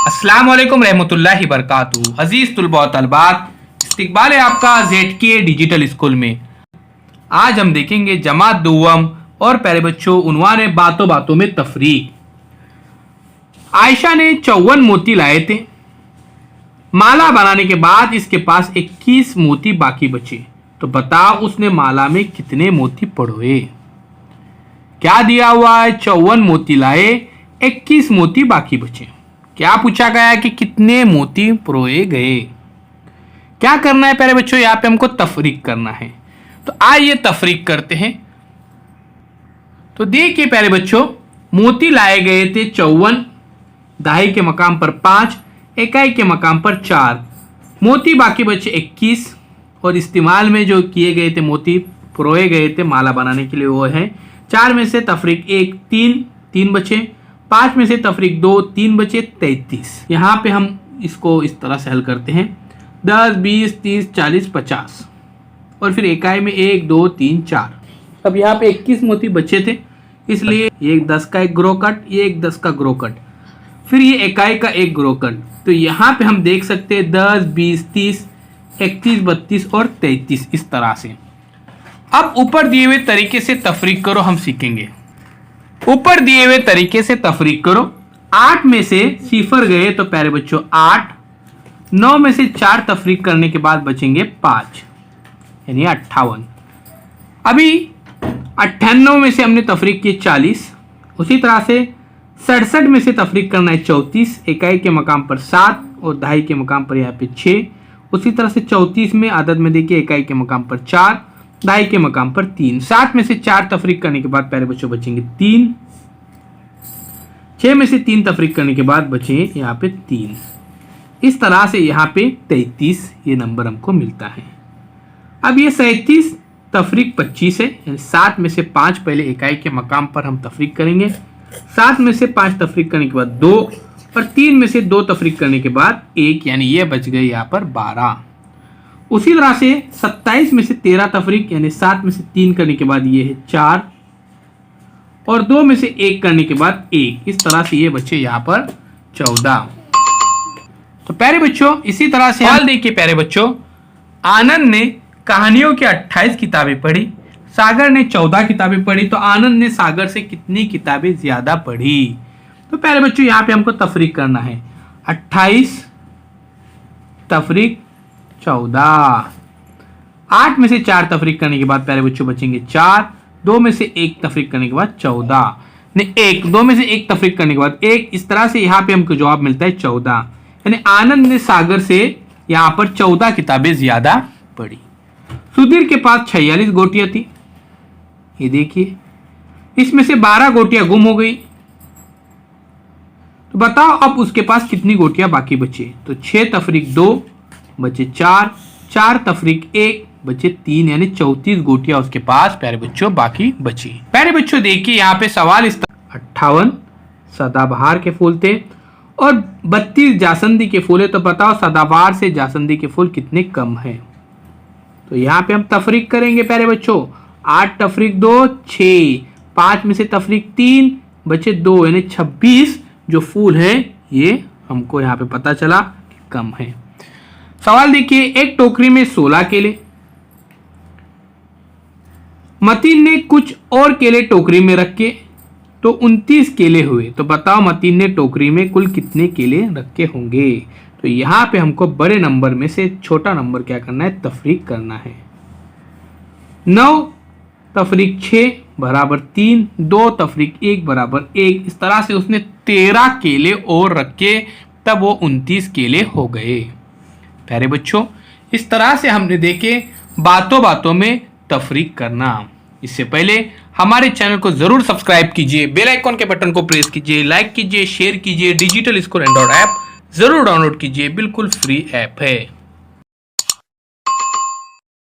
अस्सलाम वालेकुम रहमतुल्लाहि बरकातुहू। अजीज तुलबा व तलबात, इस्तकबाल है आपका ZK डिजिटल स्कूल में। आज हम देखेंगे जमात दुव्वम और प्यारे बच्चों, उन्वान है बातों बातों में तफरीक। आयशा ने 54 मोती लाए थे। माला बनाने के बाद इसके पास 21 मोती बाकी बचे, तो बताओ उसने माला में कितने मोती पड़ोए। क्या दिया हुआ है? 54 मोती लाए, 21 मोती बाकी बचे। क्या पूछा गया है कि कितने मोती परोए गए। क्या करना है प्यारे बच्चों? यहां पे हमको तफरीक करना है। तो आइए तफरीक करते हैं। तो देखिए प्यारे बच्चों, मोती लाए गए थे 54, दहाई के मकाम पर 5, इकाई के मकाम पर 4, मोती बाकी बचे 21, और इस्तेमाल में जो किए गए थे मोती परोए गए थे माला बनाने के लिए वो है 4 में से तफरीक 1 3 बचे, 5 में से तफरीक 2 3 बचे, 33। यहाँ पे हम इसको इस तरह से हल करते हैं 10 20 30 40 50, और फिर इकाई में 1 2 3 4। अब यहाँ पे 21 मोती बचे थे, इसलिए ये एक 10 का एक ग्रो कट, ये एक 10 का ग्रो कट, फिर ये इकाई का एक ग्रो कट। तो यहाँ पे हम देख सकते हैं 10 20 30 31 32 और 33 इस तरह से। अब ऊपर दिए हुए तरीके से तफरीक करो, हम सीखेंगे। ऊपर दिए हुए तरीके से तफरीक करो। 8 में से 0 गए तो प्यारे बच्चों 8, 9 में से 4 तफरीक करने के बाद बचेंगे 5, यानी 58। अभी 98 में से हमने तफरीक की 40, उसी तरह से 67 में से तफरीक करना है 34, इकाई के मकाम पर 7 और दहाई के मकाम पर यहाँ पे 6। उसी तरह से 34 में आदद में देखिए इकाई के मकाम पर 4, दहाई के मकाम पर 3। 7 में से 4 तफरीक करने के बाद प्यारे बच्चों बचेंगे 3। 6 में से 3 तफरीक करने के बाद बचे यहाँ पे 3। इस तरह से यहाँ पे 33 ये नंबर हमको मिलता है। अब ये 37 तफरीक 25 है, यानी 7 में से 5 पहले इकाई के मकाम पर हम तफरीक करेंगे, 7 में से 5 तफरीक करने के बाद 2, और 3 में से 2 तफरीक करने के बाद 1, यानी ये बच गए यहाँ पर 12। उसी तरह से 27 में से 13 तफरीक, यानी 7 में से 3 करने के बाद ये है 4, और 2 में से 1 करने के बाद 1। इस तरह से ये बच्चे यहाँ पर 14। तो प्यारे बच्चों, इसी तरह से हाल देखिए प्यारे बच्चों, आनंद ने कहानियों की 28 किताबें पढ़ी, सागर ने 14 किताबें पढ़ी। तो आनंद ने सागर से कितनी किताबें ज्यादा पढ़ी? तो प्यारे बच्चों यहाँ पे हमको तफरीक करना है। 28 तफरीक 14, 8 में से 4 तफरीक करने के बाद प्यारे बच्चों बचेंगे 4, 2 में से 1 तफरीक करने के बाद 14, ने 1, 2 में से 1 तफरीक करने के बाद 1। इस तरह से यहाँ पे हमको जवाब मिलता है 14, यानी आनंद ने सागर से यहाँ पर 14 किताबें ज्यादा पढ़ी। सुधीर के पास 46 गोटियां थी, ये देखिए, इसमें से 12 गोटियां गुम हो गई। तो बताओ अब उसके पास कितनी गोटियां बाकी बचे? तो 6 तफरीक 2 बचे 4, 4 तफरीक 1 बचे 3, यानी 34 गोटियां उसके पास प्यारे बच्चों बाकी बची। प्यारे बच्चों देखिए यहाँ पे सवाल इस 58 सदाबहार के फूल थे और 32 जासंदी के फूल है। तो बताओ सदाबहार से जासंदी के फूल कितने कम है? तो यहाँ पे हम तफरीक करेंगे प्यारे बच्चों। 8 तफरीक 2 6, 5 में से तफरीक 3 बचे 2, यानी 26 जो फूल है ये हमको यहाँ पे पता चला कि कम है। सवाल देखिए, एक टोकरी में 16 केले, मतीन ने कुछ और केले टोकरी में रखे तो 29 केले हुए। तो बताओ मतीन ने टोकरी में कुल कितने केले रखे होंगे? तो यहाँ पे हमको बड़े नंबर में से छोटा नंबर क्या करना है? तफरीक करना है। 9 तफरीक 6 बराबर 3, 2 तफरीक 1 बराबर 1। इस तरह से उसने 13 केले और रखे, तब वो 29 केले हो गए। प्यारे बच्चों, इस तरह से हमने देखे बातों बातों में तफरीक करना। इससे पहले हमारे चैनल को जरूर सब्सक्राइब कीजिए, बेल आइकॉन के बटन को प्रेस कीजिए, लाइक कीजिए, शेयर कीजिए। डिजिटल स्कूल एंड्रॉइड ऐप जरूर डाउनलोड कीजिए, बिल्कुल फ्री ऐप है।